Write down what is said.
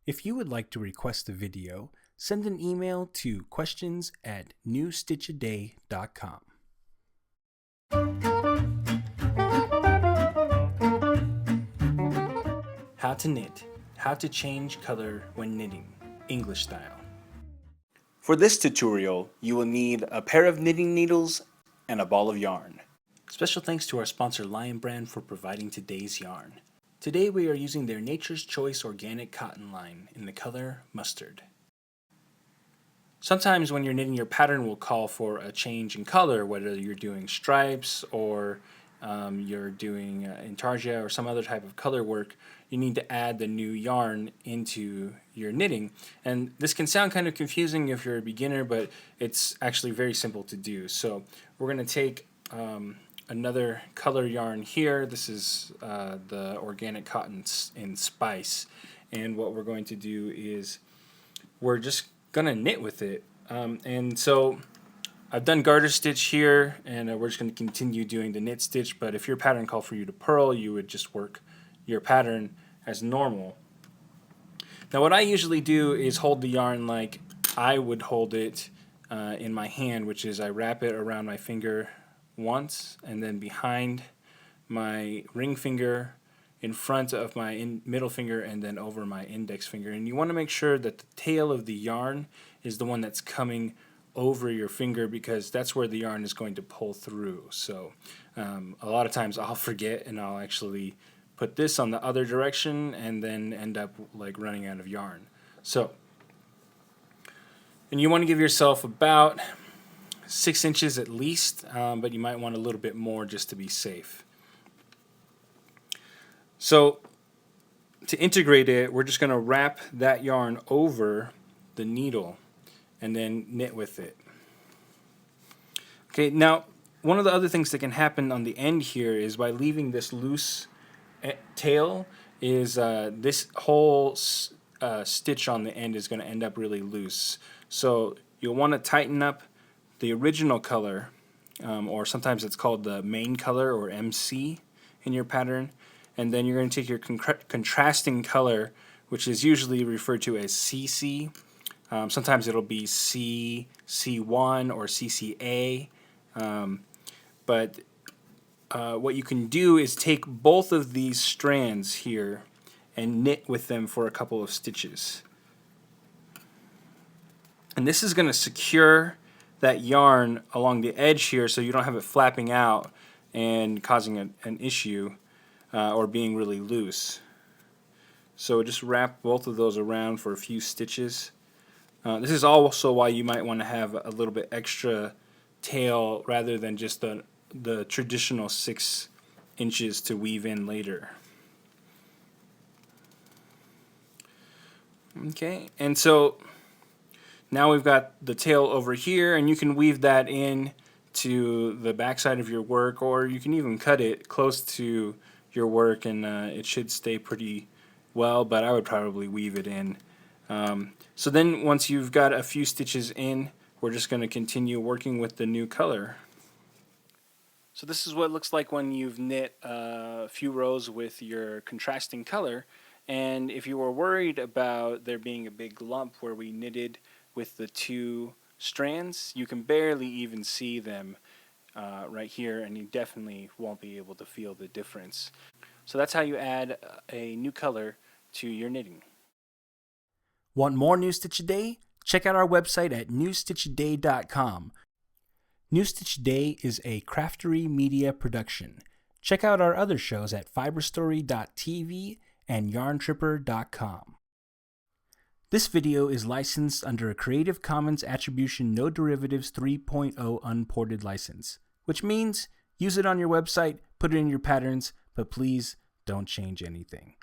If you would like to request a video, send an email to questions@newstitchaday.com. How to knit. How to change color when knitting, English style. For this tutorial, you will need a pair of knitting needles and a ball of yarn. Special thanks to our sponsor Lion Brand for providing today's yarn. Today we are using their Nature's Choice organic cotton line in the color mustard. Sometimes when you're knitting, your pattern will call for a change in color, whether you're doing stripes or you're doing intarsia or some other type of color work. You need to add the new yarn into your knitting. And this can sound kind of confusing if you're a beginner, but it's actually very simple to do. So we're going to take another color yarn here. This is the organic cotton in Spice. And what we're going to do is we're just going to knit with it. And so I've done garter stitch here, and we're just going to continue doing the knit stitch, but if your pattern called for you to purl, you would just work your pattern as normal. Now what I usually do is hold the yarn like I would hold it in my hand, which is I wrap it around my finger once, and then behind my ring finger, in front of my middle finger, and then over my index finger. And you want to make sure that the tail of the yarn is the one that's coming over your finger, because that's where the yarn is going to pull through. So a lot of times I'll forget and I'll actually put this on the other direction and then end up like running out of yarn. So, and you want to give yourself about 6 inches at least, but you might want a little bit more just to be safe. So to integrate it, we're just going to wrap that yarn over the needle and then knit with it. Okay, now one of the other things that can happen on the end here is by leaving this loose tail is this whole stitch on the end is going to end up really loose. So you'll want to tighten up the original color, or sometimes it's called the main color or MC in your pattern, and then you're going to take your contrasting color, which is usually referred to as CC. Sometimes it'll be C1 or CCA, but what you can do is take both of these strands here and knit with them for a couple of stitches. And this is going to secure that yarn along the edge here so you don't have it flapping out and causing an issue or being really loose. So just wrap both of those around for a few stitches. This is also why you might want to have a little bit extra tail rather than just the traditional 6 inches to weave in later. Okay, and so now we've got the tail over here, and you can weave that in to the backside of your work, or you can even cut it close to your work, and it should stay pretty well, but I would probably weave it in. So then once you've got a few stitches in, we're just going to continue working with the new color. So this is what it looks like when you've knit a few rows with your contrasting color. And if you were worried about there being a big lump where we knitted with the two strands, you can barely even see them right here, and you definitely won't be able to feel the difference. So that's how you add a new color to your knitting. Want more New Stitch a Day? Check out our website at newstitchaday.com. New Stitch a Day is a Craftory media production. Check out our other shows at fiberstory.tv and yarntripper.com. This video is licensed under a Creative Commons Attribution No Derivatives 3.0 unported license, which means use it on your website, put it in your patterns, but please don't change anything.